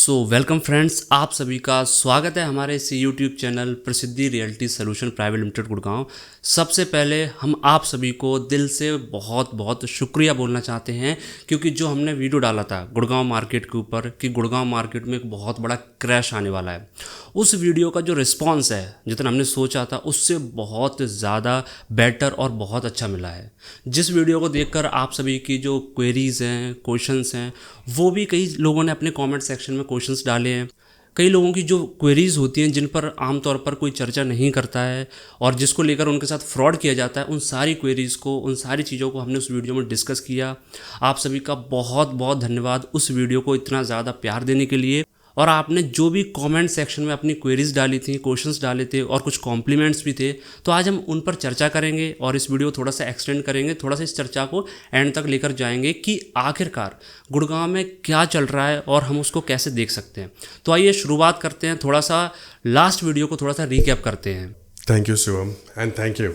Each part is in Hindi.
वेलकम फ्रेंड्स, आप सभी का स्वागत है हमारे इस यूट्यूब चैनल प्रसिद्धि realty solution private limited Gurgaon. सबसे पहले हम आप सभी को दिल से बहुत बहुत शुक्रिया बोलना चाहते हैं, क्योंकि जो हमने वीडियो डाला था गुड़गांव मार्केट के ऊपर कि गुड़गांव मार्केट में एक बहुत बड़ा क्रैश आने वाला है, उस वीडियो का जो रिस्पॉन्स है जितना हमने सोचा था उससे बहुत ज़्यादा बेटर और बहुत अच्छा मिला है। जिस वीडियो को देखकर आप सभी की जो क्वेरीज़ हैं, क्वेश्चंस हैं, वो भी कई लोगों ने अपने कमेंट सेक्शन में क्वेश्चंस डाले हैं। कई लोगों की जो क्वेरीज़ होती हैं जिन पर आमतौर पर कोई चर्चा नहीं करता है और जिसको लेकर उनके साथ फ्रॉड किया जाता है, उन सारी क्वेरीज़ को, उन सारी चीज़ों को हमने उस वीडियो में डिस्कस किया। आप सभी का बहुत बहुत धन्यवाद उस वीडियो को इतना ज़्यादा प्यार देने के लिए। और आपने जो भी कमेंट सेक्शन में अपनी क्वेरीज डाली थी, क्वेश्चंस डाले थे और कुछ कॉम्प्लीमेंट्स भी थे, तो आज हम उन पर चर्चा करेंगे और इस वीडियो को थोड़ा सा एक्सटेंड करेंगे, थोड़ा सा इस चर्चा को एंड तक लेकर जाएंगे कि आखिरकार गुड़गांव में क्या चल रहा है और हम उसको कैसे देख सकते हैं। तो आइए शुरुआत करते हैं, थोड़ा सा लास्ट वीडियो को थोड़ा सा रिकैप करते हैं। Thank you Shivam and thank you.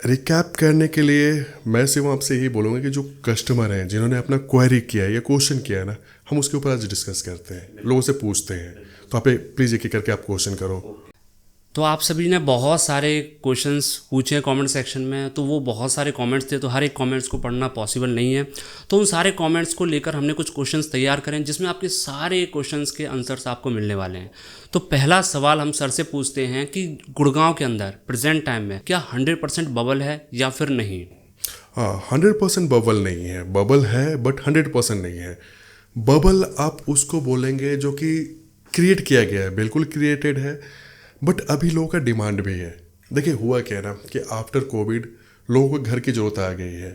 Recap करने के लिए मैं शिवम आपसे यही बोलूँगा कि जो कस्टमर हैं जिन्होंने अपना क्वेरी किया है या क्वेश्चन किया है ना, हम उसके ऊपर आज डिस्कस करते हैं, लोगों से पूछते हैं। तो आप प्लीज़ एक एक करके आप क्वेश्चन करो। तो आप सभी ने बहुत सारे क्वेश्चंस पूछे कमेंट सेक्शन में, तो वो बहुत सारे कमेंट्स थे, तो हर एक कमेंट्स को पढ़ना पॉसिबल नहीं है। तो उन सारे कमेंट्स को लेकर हमने कुछ क्वेश्चंस तैयार करें जिसमें आपके सारे क्वेश्चंस के आंसर्स आपको मिलने वाले हैं। तो पहला सवाल हम सर से पूछते हैं कि गुड़गांव के अंदर प्रेजेंट टाइम में क्या 100% बबल है या फिर नहीं? हाँ, 100% बबल नहीं है, बबल है बट 100% नहीं है। बबल आप उसको बोलेंगे जो कि क्रिएट किया गया है, बिल्कुल क्रिएटेड है, बट अभी लोगों का डिमांड भी है। देखिए हुआ क्या है ना कि आफ्टर कोविड लोगों को घर की ज़रूरत आ गई है,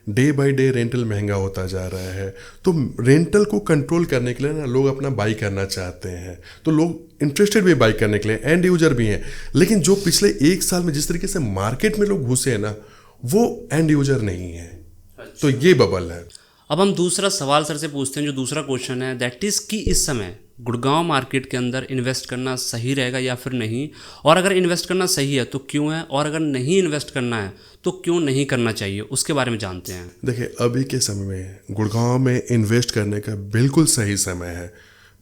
डे बाय डे रेंटल महंगा होता जा रहा है। तो रेंटल को कंट्रोल करने के लिए ना लोग अपना बाई करना चाहते हैं, तो लोग इंटरेस्टेड भी बाई करने के लिए, एंड यूजर भी हैं। लेकिन जो पिछले एक साल में जिस तरीके से मार्केट में लोग घुसे हैं ना, वो एंड यूजर नहीं है। तो ये बबल है। अब हम दूसरा सवाल सर से पूछते हैं, जो दूसरा क्वेश्चन है दैट इज़ कि इस समय गुड़गांव मार्केट के अंदर इन्वेस्ट करना सही रहेगा या फिर नहीं, और अगर इन्वेस्ट करना सही है तो क्यों है, और अगर नहीं इन्वेस्ट करना है तो क्यों नहीं करना चाहिए, उसके बारे में जानते हैं। देखिए अभी के समय में गुड़गांव में इन्वेस्ट करने का बिल्कुल सही समय है,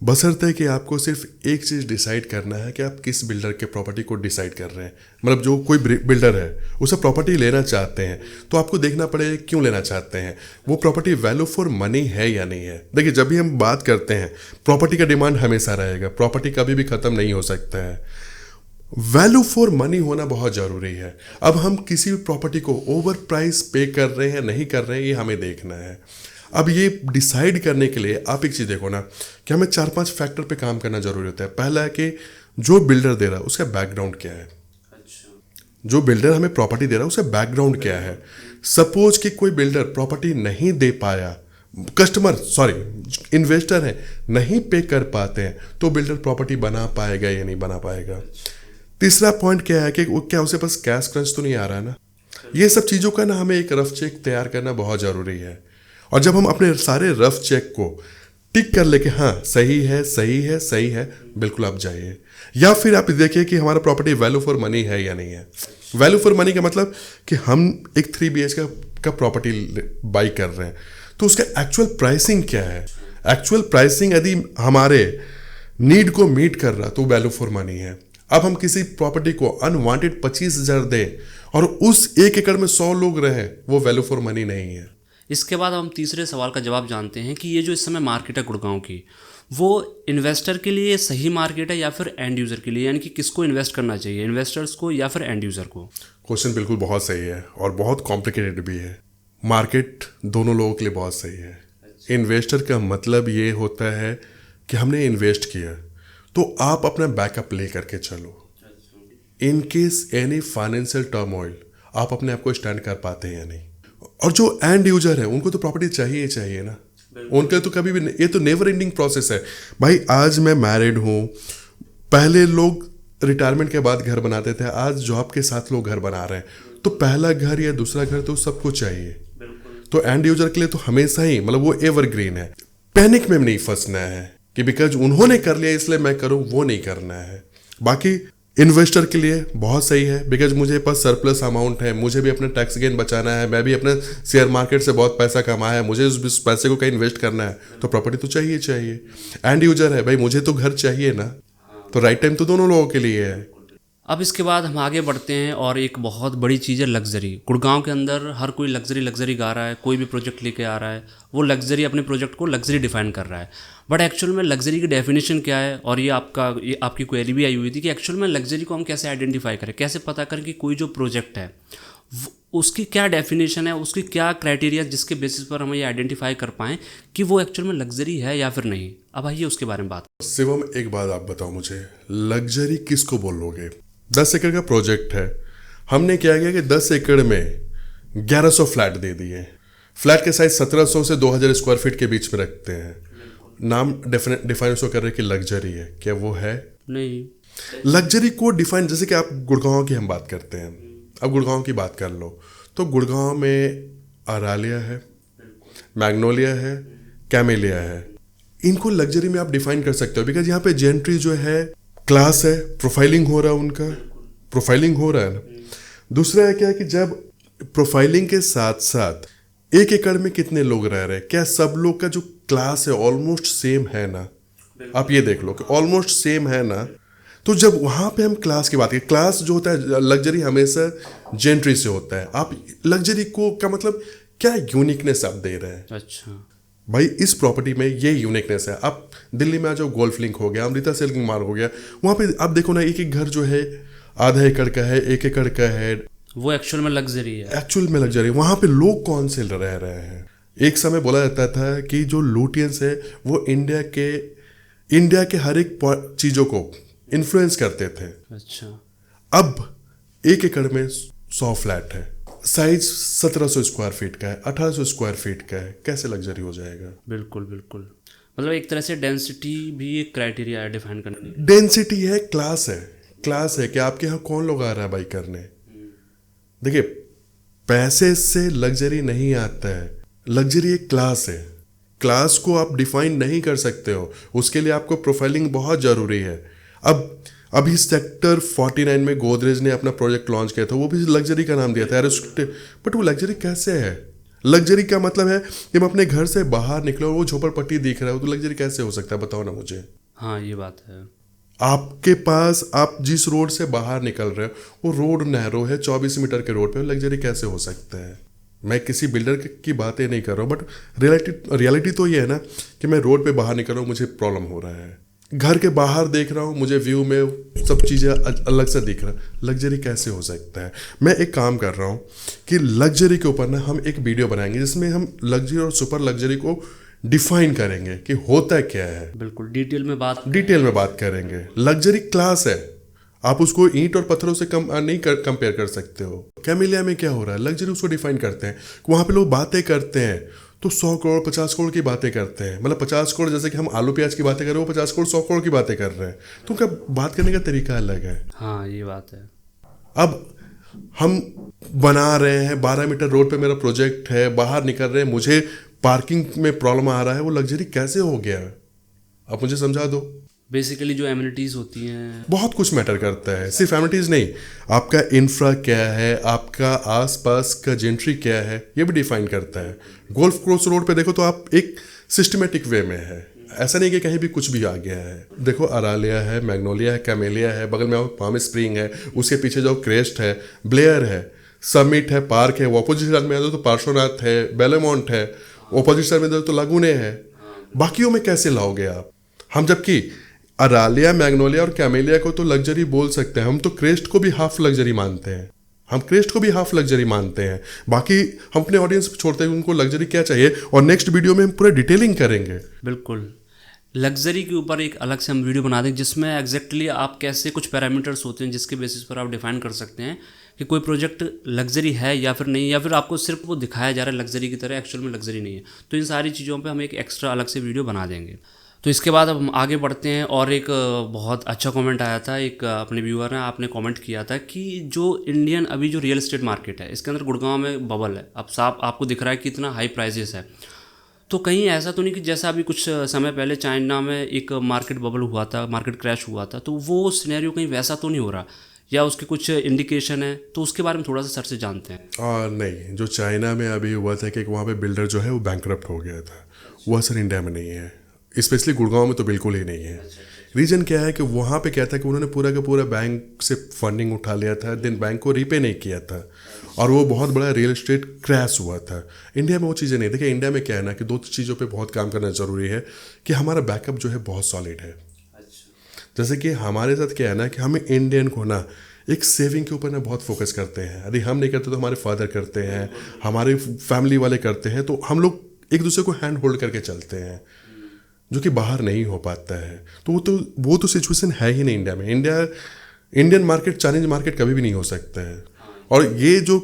बशर्ते कि आपको सिर्फ एक चीज़ डिसाइड करना है कि आप किस बिल्डर के प्रॉपर्टी को डिसाइड कर रहे हैं। मतलब जो कोई बिल्डर है उसे प्रॉपर्टी लेना चाहते हैं, तो आपको देखना पड़ेगा क्यों लेना चाहते हैं, वो प्रॉपर्टी वैल्यू फॉर मनी है या नहीं है। देखिए जब भी हम बात करते हैं, प्रॉपर्टी का डिमांड हमेशा रहेगा, प्रॉपर्टी कभी भी ख़त्म नहीं हो सकता है। वैल्यू फॉर मनी होना बहुत ज़रूरी है। अब हम किसी भी प्रॉपर्टी को ओवर प्राइस पे कर रहे हैं नहीं कर रहे हैं, ये हमें देखना है। अब ये डिसाइड करने के लिए आप एक चीज़ देखो ना कि हमें 4-5 फैक्टर पे काम करना जरूरी होता है। पहला है कि जो बिल्डर दे रहा है उसका बैकग्राउंड क्या है। जो बिल्डर हमें प्रॉपर्टी दे रहा है उसका बैकग्राउंड क्या है। सपोज कि कोई बिल्डर प्रॉपर्टी नहीं दे पाया, इन्वेस्टर है नहीं पे कर पाते हैं, तो बिल्डर प्रॉपर्टी बना पाएगा या नहीं बना पाएगा। तीसरा पॉइंट क्या है कि क्या उसके पास कैश क्रंच तो नहीं आ रहा है ना। ये सब चीज़ों का ना हमें एक रफ चेक तैयार करना बहुत ज़रूरी है। और जब हम अपने सारे रफ चेक को टिक कर लेके हाँ सही है सही है सही है, बिल्कुल आप जाइए। या फिर आप देखिए कि हमारा प्रॉपर्टी वैल्यू फॉर मनी है या नहीं है। वैल्यू फॉर मनी का मतलब कि हम एक 3 BHK का प्रॉपर्टी बाई कर रहे हैं, तो उसका एक्चुअल प्राइसिंग क्या है। एक्चुअल प्राइसिंग यदि हमारे नीड को मीट कर रहा तो वैल्यू फॉर मनी है। अब हम किसी प्रॉपर्टी को अनवांटेड 25,000 दें और उस 1 एकड़ में 100 लोग रहे, वो वैल्यू फॉर मनी नहीं है। इसके बाद हम तीसरे सवाल का जवाब जानते हैं कि ये जो इस समय मार्केट है गुड़गांव की, वो इन्वेस्टर के लिए सही मार्केट है या फिर एंड यूज़र के लिए, यानी कि किसको इन्वेस्ट करना चाहिए, इन्वेस्टर्स को या फिर एंड यूज़र को? क्वेश्चन बिल्कुल बहुत सही है और बहुत कॉम्प्लिकेटेड भी है। मार्केट दोनों लोगों के लिए बहुत सही है। इन्वेस्टर का मतलब ये होता है कि हमने इन्वेस्ट किया तो आप अपना बैकअप ले करके चलो। In case any financial turmoil आप अपने आप को स्टैंड कर पाते हैं या नहीं। और जो एंड यूजर है उनको तो प्रॉपर्टी चाहिए ही चाहिए ना, उनके तो कभी भी ये तो नेवर एंडिंग प्रोसेस है भाई। आज मैं मैरिड हूँ, पहले लोग रिटायरमेंट के बाद घर बनाते थे, आज जॉब के साथ लोग घर बना रहे हैं, तो पहला घर या दूसरा घर तो सबको चाहिए। तो एंड यूजर के लिए तो हमेशा ही मतलब वो एवरग्रीन है। पैनिक में नहीं फंसना है कि बिकॉज उन्होंने कर लिया इसलिए मैं करूँ, वो नहीं करना है। बाकी इन्वेस्टर के लिए बहुत सही है, बिकॉज मुझे पास सरप्लस अमाउंट है, मुझे भी अपना टैक्स गेन बचाना है, मैं भी अपने शेयर मार्केट से बहुत पैसा कमाया है, मुझे उस पैसे को कहीं इन्वेस्ट करना है, तो प्रॉपर्टी तो चाहिए चाहिए। एंड यूजर है भाई, मुझे तो घर चाहिए ना, तो राइट टाइम तो दोनों लोगों के लिए है। अब इसके बाद हम आगे बढ़ते हैं और एक बहुत बड़ी चीज़ है लग्जरी। गुड़गांव के अंदर हर कोई लग्जरी लग्जरी गा रहा है, कोई भी प्रोजेक्ट लेके आ रहा है, वो लग्जरी अपने प्रोजेक्ट को लग्जरी डिफाइन कर रहा है। बट एक्चुअल में लग्जरी की डेफिनेशन क्या है, और ये आपकी क्वेरी भी आई हुई थी कि एक्चुअल में लग्जरी को हम कैसे आइडेंटिफाई करें, कैसे पता करें कि कोई जो प्रोजेक्ट है उसकी क्या डेफिनेशन है, उसकी क्या क्राइटेरिया जिसके बेसिस पर हम ये आइडेंटिफाई कर पाएँ कि वो एक्चुअल में लग्जरी है या फिर नहीं। अब आइए उसके बारे में बात। शिवम, एक बात आप बताओ मुझे, लग्जरी किसको बोलोगे? 10 एकड़ का प्रोजेक्ट है, हमने क्या किया कि 10 एकड़ में 1100 फ्लैट दे दिए। फ्लैट के साइज 1700 से 2000 स्क्वायर फीट के बीच में रखते हैं, नाम डिफाइन उसको कर रहे हैं कि लग्जरी है। क्या वो है? नहीं। लग्जरी को डिफाइन, जैसे कि आप गुड़गांव की हम बात करते हैं, अब गुड़गांव की बात कर लो तो गुड़गांव में अरालिया है, मैग्नोलिया है, कैमेलिया है। इनको लग्जरी में आप डिफाइन कर सकते हो, बिकॉज यहाँ पे जेंट्री जो है क्लास है, प्रोफाइलिंग हो रहा है, उनका प्रोफाइलिंग हो रहा है ना। दूसरा है क्या कि जब प्रोफाइलिंग के साथ साथ 1 एकड़ में कितने लोग रह रहे हैं, क्या सब लोग का जो क्लास है ऑलमोस्ट सेम है ना? आप ये देख लो कि ऑलमोस्ट सेम है ना। तो जब वहां पे हम क्लास की बात करें, क्लास जो होता है लग्जरी हमेशा जेंट्री से होता है। आप लग्जरी को का मतलब क्या यूनिकनेस आप दे रहे हैं? अच्छा भाई इस प्रॉपर्टी में ये यूनिकनेस है। आप दिल्ली में आ जाओ, गोल्फ लिंक हो गया, अमृता सिल्किंग मार्ग हो गया, वहाँ पे आप देखो ना, एक एक घर जो है आधा एकड़ का है, 1 एकड़ का है, वो एक्चुअल में लग्जरी है। एक्चुअल में लग्जरी। वहाँ पे लोग कौन से रह रहे हैं? एक समय बोला जाता था कि जो लुटियंस है वो इंडिया के हर एक चीज़ों को इन्फ्लुएंस करते थे। अच्छा। अब 1 एकड़ में 100 फ्लैट है, साइज 1700 स्क्वायर फीट का है, 1800 स्क्वायर फीट का है, कैसे लग्जरी हो जाएगा? बिल्कुल बिल्कुल, मतलब एक तरह से डेंसिटी भी एक क्राइटेरिया है डिफाइन करने की। डेंसिटी है, क्लास है कि आपके यहाँ कौन लोग आ रहा है बाइक करने। देखिए, पैसे से लग्जरी नहीं आता है, लग्जरी एक क्लास है। क्लास को आप डिफाइन नहीं कर सकते हो, उसके लिए आपको प्रोफाइलिंग बहुत ज़रूरी है। अब अभी सेक्टर 49 में गोदरेज ने अपना प्रोजेक्ट लॉन्च किया था, वो भी लग्जरी का नाम दिया था बट वो लग्जरी कैसे है? लग्जरी का मतलब है कि हम अपने घर से बाहर निकले और वो झोपड़पट्टी दिख रहा है, वो तो लग्जरी कैसे हो सकता है? बताओ ना मुझे। हाँ, ये बात है। आपके पास, आप जिस रोड से बाहर निकल रहे हो वो रोड नैरो है, 24 मीटर के रोड पे, लग्जरी कैसे हो सकता है? मैं किसी बिल्डर की बातें नहीं कर रहा हूँ, बट रियलिटी तो ये है ना कि मैं रोड पे बाहर निकल रहा हूँ, मुझे प्रॉब्लम हो रहा है। घर के बाहर देख रहा हूँ, मुझे व्यू में सब चीज़ें अलग से दिख रहा है, लग्जरी कैसे हो सकता है? मैं एक काम कर रहा हूँ कि लग्जरी के ऊपर ना हम एक वीडियो बनाएंगे जिसमें हम लग्जरी और सुपर लग्जरी को डिफाइन करेंगे कि होता क्या है। बिल्कुल डिटेल में बात करेंगे। लग्जरी क्लास है, आप उसको ईंट और पत्थरों से कम नहीं कंपेयर कर सकते हो। कैमेलिया में क्या हो रहा है? लग्जरी उसको डिफाइन करते हैं, वहाँ पे लोग बातें करते हैं तो 100 करोड़ 50 करोड़ की बातें करते हैं। मतलब 50 करोड़, जैसे कि हम आलू प्याज की बातें कर रहे हैं, वो 50 करोड़ 100 करोड़ की बातें कर रहे हैं। तो उनका बात करने का तरीका अलग है। हाँ, ये बात है। अब हम बना रहे हैं, 12 मीटर रोड पे मेरा प्रोजेक्ट है, बाहर निकल रहे हैं, मुझे पार्किंग में प्रॉब्लम आ रहा है, वो लग्जरी कैसे हो गया? आप मुझे समझा दो। बेसिकली जो एमिनिटीज़ होती हैं, बहुत कुछ मैटर करता है, सिर्फ एमिनिटीज़ नहीं, आपका इंफ्रा क्या है, आपका आसपास का जेंट्री क्या है, ये भी डिफाइन करता है। गोल्फ कोर्स रोड पे देखो तो आप एक सिस्टमेटिक वे में है, ऐसा नहीं कि कहीं भी कुछ भी आ गया है। देखो, अरालिया है, मैग्नोलिया है, कैमेलिया है, बगल में पाम स्प्रिंग है, उसके पीछे जो क्रेस्ट है, ब्लेयर है, समिट है, पार्क है, वो अपोजिट साइड में आ जाओ तो पार्श्वनाथ है, बेलेमोंट है, अपोजिट साइड में जाओ तो लगुने है। बाकियों में कैसे लाओगे आप? हम जबकि अरालिया, मैग्नोलिया और कैमेलिया को तो लग्जरी बोल सकते हैं, हम तो क्रेस्ट को भी हाफ लग्जरी मानते हैं, बाकी हम अपने ऑडियंस पे छोड़ते हैं उनको लग्जरी क्या चाहिए, और नेक्स्ट वीडियो में हम पूरा डिटेलिंग करेंगे। बिल्कुल लग्जरी के ऊपर एक अलग से हम वीडियो बना दें जिसमें एग्जैक्टली आप कैसे कुछ पैरामीटर्स होते हैं जिसके बेसिस पर आप डिफाइन कर सकते हैं कि कोई प्रोजेक्ट लग्जरी है या फिर नहीं, या फिर आपको सिर्फ वो दिखाया जा रहा है लग्जरी की तरह, एक्चुअल में लग्जरी नहीं है। तो इन सारी चीज़ों पे हम एक एक्स्ट्रा अलग से वीडियो बना देंगे। तो इसके बाद अब हम आगे बढ़ते हैं, और एक बहुत अच्छा कमेंट आया था, एक अपने व्यूअर ने आपने कमेंट किया था कि जो इंडियन अभी जो रियल एस्टेट मार्केट है इसके अंदर गुड़गांव में बबल है, अब साफ आपको दिख रहा है कि इतना हाई प्राइजेस है। तो कहीं ऐसा तो नहीं कि जैसा अभी कुछ समय पहले चाइना में एक मार्केट बबल हुआ था, मार्केट क्रैश हुआ था, तो वो सिनेरियो कहीं वैसा तो नहीं हो रहा, या उसके कुछ इंडिकेशन है, तो उसके बारे में थोड़ा सा सर से जानते हैं। नहीं, जो चाइना में अभी हुआ था कि वहाँ पे बिल्डर जो है वो बैंकरप्ट हो गया था, वो असर इंडिया में नहीं है, स्पेशली गुड़गांव में तो बिल्कुल ही नहीं है। रीज़न क्या है कि वहाँ पे क्या था कि उन्होंने पूरा का पूरा बैंक से फंडिंग उठा लिया था, देन बैंक को रीपे नहीं किया था, और वो बहुत बड़ा रियल एस्टेट क्रैश हुआ था। इंडिया में वो चीज़ें नहीं। देखिए, इंडिया में क्या है ना कि दो चीज़ों पे बहुत काम करना ज़रूरी है कि हमारा बैकअप जो है बहुत सॉलिड है। जैसे कि हमारे साथ क्या है ना कि हमें इंडियन को ना एक सेविंग के ऊपर ना बहुत फोकस करते हैं। यदि हम नहीं करते तो हमारे फादर करते हैं, हमारे फैमिली वाले करते हैं, तो हम लोग एक दूसरे को हैंड होल्ड करके चलते हैं, जो कि बाहर नहीं हो पाता है। तो वो तो सिचुएशन है ही नहीं इंडिया में। इंडियन मार्केट चाइनीज मार्केट कभी भी नहीं हो सकता है। और ये जो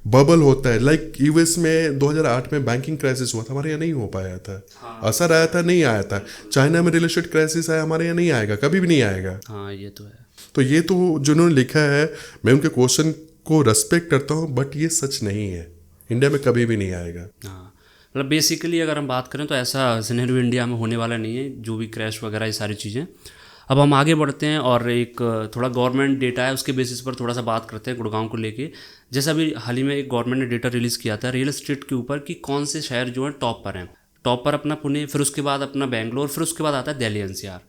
बबल होता है, लाइक यूएस में 2008 में बैंकिंग क्राइसिस हुआ था, हमारे यहाँ नहीं हो पाया था। असर आया था, नहीं आया था। चाइना में रियल एस्टेट क्राइसिस आया, हमारे यहाँ नहीं आएगा, कभी भी नहीं आएगा। हाँ, ये तो है। तो ये तो जिन्होंने लिखा है, मैं उनके क्वेश्चन को रेस्पेक्ट करता हूँ, बट ये सच नहीं है, इंडिया में कभी भी नहीं आएगा। हाँ, मतलब बेसिकली अगर हम बात करें तो ऐसा सिनेरियो इंडिया में होने वाला नहीं है, जो भी क्रैश वगैरह ये सारी चीज़ें। अब हम आगे बढ़ते हैं और एक थोड़ा गवर्नमेंट डेटा है उसके बेसिस पर थोड़ा सा बात करते हैं गुड़गांव को लेके। जैसे अभी हाल ही में एक गवर्नमेंट ने डेटा रिलीज़ किया था रियल एस्टेट के ऊपर कि कौन से शहर जो हैं टॉप पर हैं। टॉप पर अपना पुणे, फिर उसके बाद अपना बेंगलोर, फिर उसके बाद आता है दिल्ली एनसीआर।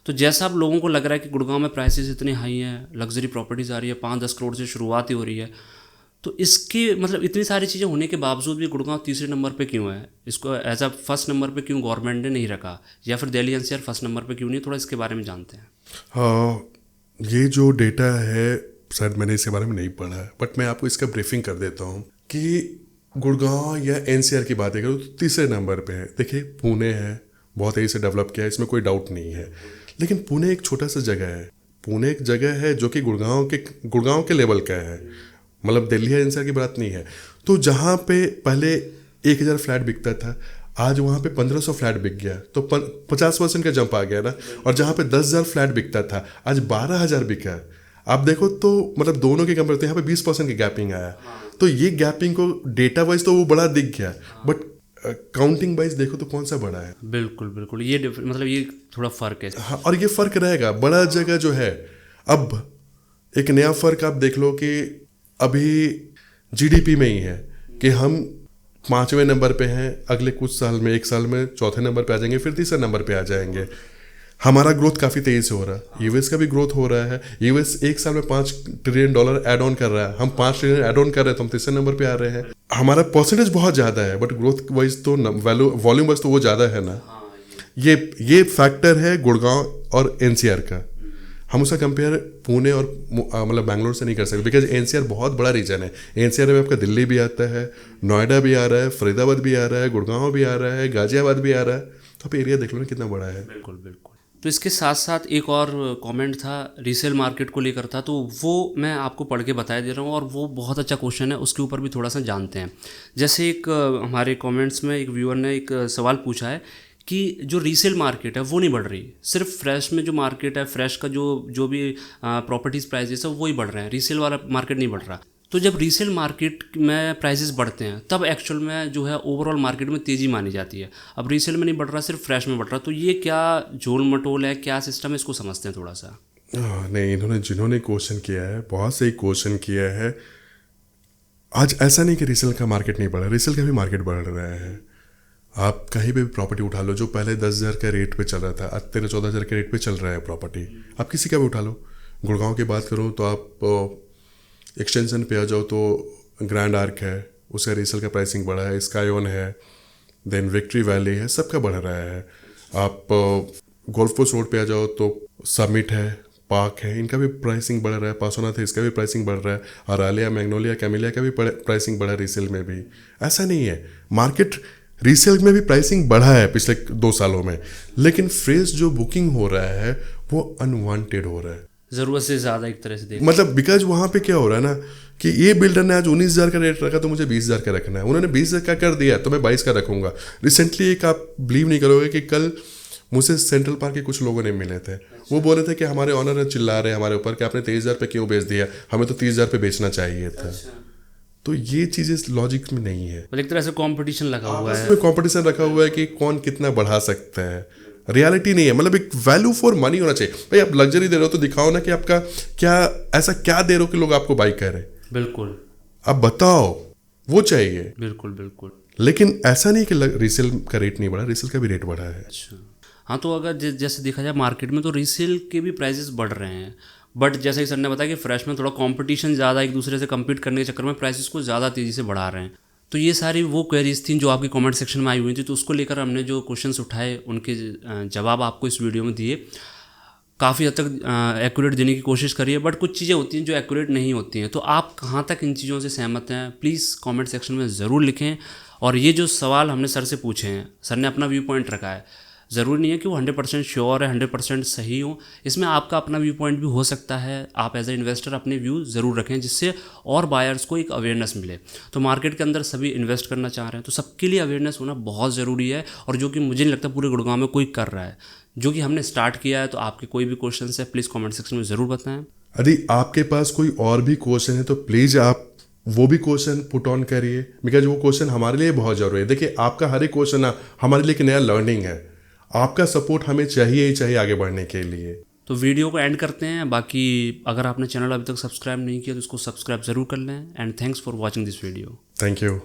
तो जैसा अब लोगों को लग रहा है कि गुड़गांव में प्राइसेस इतनी हाई हैं, लग्जरी प्रॉपर्टीज़ आ रही है, 5-10 करोड़ से शुरुआत ही हो रही है, तो इसके मतलब इतनी सारी चीज़ें होने के बावजूद भी गुड़गांव तीसरे नंबर पे क्यों है? इसको एज अ फर्स्ट नंबर पे क्यों गवर्नमेंट ने नहीं रखा, या फिर दिल्ली एनसीआर फर्स्ट नंबर पे क्यों नहीं? थोड़ा इसके बारे में जानते हैं। हाँ, ये जो डेटा है शायद मैंने इसके बारे में नहीं पढ़ा है, बट मैं आपको इसका ब्रीफिंग कर देता हूँ कि गुड़गांव या एनसीआर की बातें करूँ तो तीसरे नंबर पे है। देखिए, पुणे है, बहुत तेज़ी से डेवलप किया है, इसमें कोई डाउट नहीं है, लेकिन पुणे एक छोटा सा जगह है। पुणे एक जगह है जो कि गुड़गांव के लेवल का है, मतलब दिल्ली या एनसीआर की बात नहीं है। तो जहाँ पे पहले 1000 फ्लैट बिकता था, आज वहाँ पे 1500 फ्लैट बिक गया, तो 50% का जंप आ गया ना। और जहाँ पे 10,000 फ्लैट बिकता था, आज 12,000 बिका। आप देखो तो मतलब दोनों के कंपेयर तो यहाँ पे 20% की गैपिंग आया। तो ये गैपिंग को डेटा वाइज तो वो बड़ा दिख गया, बट काउंटिंग वाइज देखो तो कौन सा बड़ा है? बिल्कुल बिल्कुल, ये मतलब ये थोड़ा फ़र्क है। हाँ, और ये फ़र्क रहेगा। बड़ा जगह जो है, अब एक नया फ़र्क आप देख लो कि अभी जीडीपी में ही है कि हम 5वें नंबर पे हैं, अगले कुछ साल में, 1 साल में चौथे नंबर पे आ जाएंगे, फिर तीसरे नंबर पे आ जाएंगे। हमारा ग्रोथ काफ़ी तेज़ी से हो रहा है, यूएस का भी ग्रोथ हो रहा है। यूएस 1 साल में $5 ट्रिलियन ऐड ऑन कर रहा है, हम 5 ट्रिलियन ऐड ऑन कर रहे हैं, तो हम तीसरे नंबर पे आ रहे हैं। हमारा परसेंटेज बहुत ज़्यादा है, बट ग्रोथ वाइज तो वॉल्यूम वाइज तो वो ज़्यादा है ना। ये फैक्टर है गुड़गांव और एनसीआर का। हम उसका कंपेयर पुणे और मतलब बैंगलोर से नहीं कर सकते, बिकॉज एनसीआर बहुत बड़ा रीजन है। एनसीआर में आपका दिल्ली भी आता है, नोएडा भी आ रहा है, फरीदाबाद भी आ रहा है, गुड़गांव भी आ रहा है, गाजियाबाद भी आ रहा है। तो आप एरिया देख लो ना कितना बड़ा है। बिल्कुल बिल्कुल। तो इसके साथ साथ एक और कमेंट था, रीसेल मार्केट को लेकर था, तो वो मैं आपको पढ़ के बता दे रहा हूँ, और वो बहुत अच्छा क्वेश्चन है, उसके ऊपर भी थोड़ा सा जानते हैं। जैसे एक हमारे कमेंट्स में एक व्यूअर ने एक सवाल पूछा है कि जो रीसेल मार्केट है वो नहीं बढ़ रही, सिर्फ फ्रेश में जो मार्केट है, फ्रेश का जो भी प्रॉपर्टीज़ प्राइजेस है वो ही बढ़ रहे हैं, रीसेल वाला मार्केट नहीं बढ़ रहा। तो जब रीसेल मार्केट में प्राइसेस बढ़ते हैं तब एक्चुअल में जो है ओवरऑल मार्केट में तेज़ी मानी जाती है। अब रीसेल में नहीं बढ़ रहा, सिर्फ फ्रेश में बढ़ रहा, तो ये क्या झोल मटोल है, क्या सिस्टम है, इसको समझते हैं थोड़ा सा। नहीं, जिन्होंने क्वेश्चन किया है, बहुत सही क्वेश्चन किया है। आज ऐसा नहीं कि रीसेल का मार्केट नहीं बढ़ रहा, रीसेल का भी मार्केट बढ़ रहा है। आप कहीं पे भी प्रॉपर्टी उठा लो, जो पहले 10,000 का रेट पे चल रहा था, आज 13-14,000 के रेट पे चल रहा है प्रॉपर्टी। आप किसी का भी उठा लो। गुड़गांव की बात करूँ तो आप एक्सटेंशन पे आ जाओ तो ग्रैंड आर्क है, उसका रीसेल का प्राइसिंग बढ़ा है, स्काईऑन है, देन विक्ट्री वैली है, सबका बढ़ रहा है। आप गोल्फ कोर्स रोड पे आ जाओ तो समिट है, पार्क है, इनका भी प्राइसिंग बढ़ रहा है। पासोनाथ है, इसका भी प्राइसिंग बढ़ रहा है। अरालिया, मैग्नोलिया, कैमिलिया का भी प्राइसिंग बढ़ा है रीसेल में भी। ऐसा नहीं है, मार्केट रीसेल में भी प्राइसिंग बढ़ा है पिछले 2 सालों में, लेकिन फ्रेश जो बुकिंग हो रहा है वो अनवांटेड हो रहा है, ज़रूरत से ज़्यादा एक तरह से देख। मतलब बिकॉज वहाँ पे क्या हो रहा है ना कि ये बिल्डर ने आज 19,000 का रेट रखा तो मुझे 20,000 का रखना है, उन्होंने 20,000 का कर दिया तो मैं 22 का रखूंगा। रिसेंटली एक आप बिलीव नहीं करोगे कि कल मुझसे सेंट्रल पार्क के कुछ लोगों ने मिले थे, वो बोल रहे थे कि हमारे ऑनर चिल्ला रहे हैं हमारे ऊपर कि आपने 23,000 पे क्यों बेच दिया, हमें तो 30,000 पे बेचना चाहिए था। तो ये चीज़ें लॉजिक में नहीं है। मतलब एक तरह से कंपटीशन लगा हुआ है, इसमें कंपटीशन रखा हुआ है कि कौन कितना बढ़ा सकता है, रियलिटी नहीं है। मतलब एक वैल्यू फॉर मनी होना चाहिए। भाई आप लग्जरी दे रहे हो तो दिखाओ ना कि आपका क्या, ऐसा क्या दे रहे हो कि लोग आपको बाई करें। बिल्कुल, आप बताओ, वो चाहिए। बिल्कुल बिल्कुल। लेकिन ऐसा नहीं कि रीसेल का रेट नहीं बढ़ा, रीसेल का भी रेट बढ़ा है। अच्छा, हाँ, तो अगर जैसे देखा जाए मार्केट में तो रीसेल के भी प्राइसेस बढ़ रहे हैं, बट जैसे कि सर ने बताया कि फ्रेश में थोड़ा कंपटीशन ज़्यादा, एक दूसरे से कम्पीट करने के चक्कर में प्राइसेस को ज़्यादा तेज़ी से बढ़ा रहे हैं। तो ये सारी वो क्वेरीज थी जो आपकी कमेंट सेक्शन में आई हुई थी, तो उसको लेकर हमने जो क्वेश्चंस उठाए उनके जवाब आपको इस वीडियो में दिए। काफ़ी हद तक एक्यूरेट देने की कोशिश करी है, बट कुछ चीज़ें होती हैं जो एक्यूरेट नहीं होती हैं। तो आप कहाँ तक इन चीज़ों से सहमत हैं, प्लीज़ कमेंट सेक्शन में ज़रूर लिखें। और ये जो सवाल हमने सर से पूछे हैं, सर ने अपना व्यू पॉइंट रखा है, ज़रूरी नहीं है कि वो 100% श्योर है, 100% सही हो। इसमें आपका अपना व्यू पॉइंट भी हो सकता है। आप एज ए इन्वेस्टर अपने व्यू ज़रूर रखें, जिससे और बायर्स को एक अवेयरनेस मिले। तो मार्केट के अंदर सभी इन्वेस्ट करना चाह रहे हैं, तो सबके लिए अवेयरनेस होना बहुत ज़रूरी है, और जो कि मुझे नहीं लगता पूरे गुड़गांव में कोई कर रहा है, जो कि हमने स्टार्ट किया है। तो आपके कोई भी क्वेश्चन है प्लीज़ कमेंट सेक्शन में ज़रूर बताएं। यदि आपके पास कोई और भी क्वेश्चन है तो प्लीज़ आप वो भी क्वेश्चन पुट ऑन करिए, बिकॉज वो क्वेश्चन हमारे लिए बहुत ज़रूरी है। देखिए, आपका हर एक क्वेश्चन हमारे लिए एक नया लर्निंग है। आपका सपोर्ट हमें चाहिए ही चाहिए आगे बढ़ने के लिए। तो वीडियो को एंड करते हैं। बाकी अगर आपने चैनल अभी तक सब्सक्राइब नहीं किया तो उसको सब्सक्राइब ज़रूर कर लें। And thanks for watching this video. Thank you.